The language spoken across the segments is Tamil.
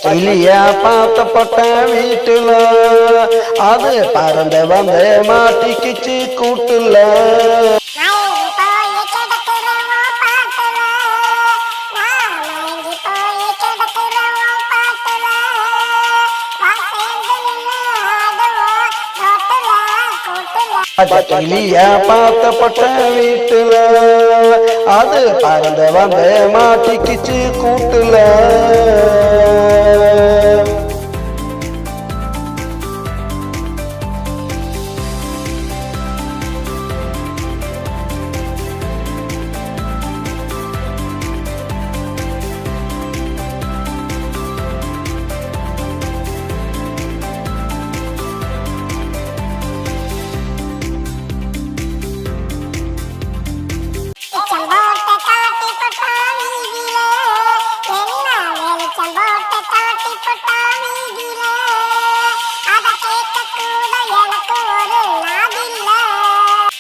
கிளியா பார்த்தப்பட்ட வீட்டுல அது பறந்து வந்து மாட்டிக்கிச்சு கூட்டுல. கிளியா பார்த்தப்பட்ட வீட்டுல அது பறந்து வந்து மாட்டிக்கிச்சு கூட்டுல.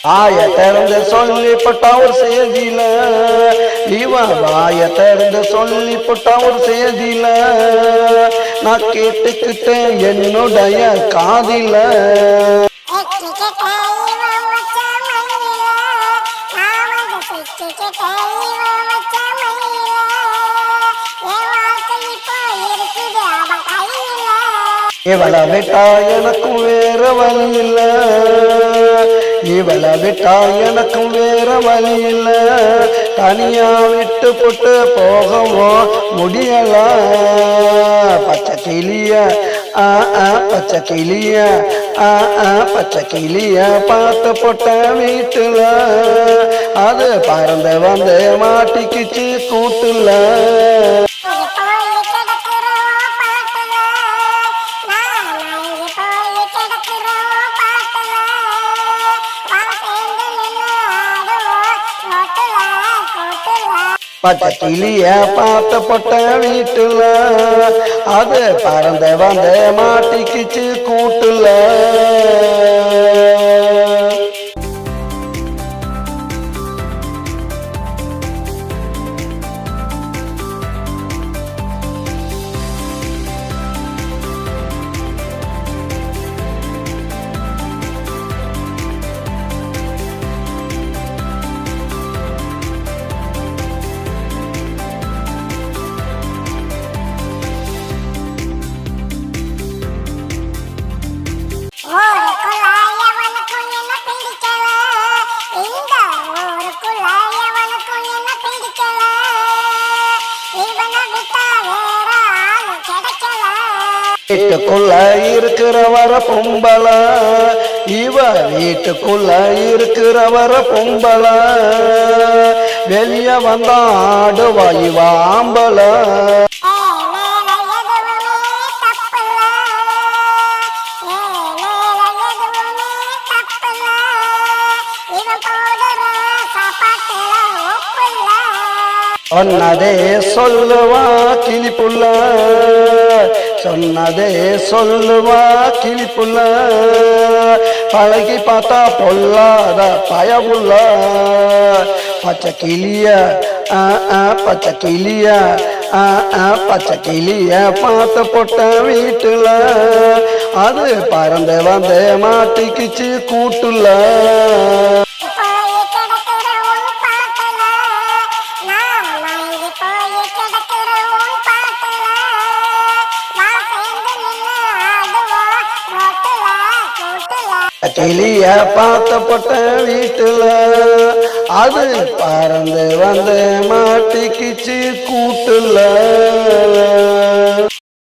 வாய திறந்து சொல்லிப்பட்டா ஒரு செய்தியில இவன் வாய திறந்து சொல்லிப்பட்டா ஒரு செய்தியில நான் கேட்டுக்கிட்டேன் என்னுடைய காதில. இவளை விட்டா எனக்கும் வேற வழி இல்ல, இவளை விட்டா எனக்கும் வேற வழி இல்ல, தனியா விட்டு போட்டு போகவும் முடியல. பச்சை கிளிய பச்சை கிளிய பச்சை கிளிய பார்த்து போட்ட வீட்டுல அது பறந்து வந்து மாட்டிக்கிச்சு கூட்டுல. பச்சை கிளிய பார்த்தப்பட்ட வீட்டுல அது பறந்து வந்து மாட்டிக்கிச்சு கூட்டுல. வீட்டுக்குள்ள இருக்கிறவர பொம்பள இவ வீட்டுக்குள்ள இருக்கிறவர பொம்பள வெளிய வந்தா ஆடுவா இவ ஆம்பள. சொன்னதே சொல்லுவா கிளிப்புள்ள, சொன்னதே சொல்லுவா கிளிப்புள்ள, பழகி பார்த்தா பொல்லாத பயமுள்ள. பச்சை கிளிய பச்சை கிளிய பச்சை கிளிய பார்த்து போட்ட வீட்டுல அது பறந்து வந்து மாட்டிக்கிச்சு கூட்டுல. கிளிய பார்த்தப்பட்ட வீட்டுல அது பறந்து வந்து மாட்டிக்கிச்சு கூட்டுல.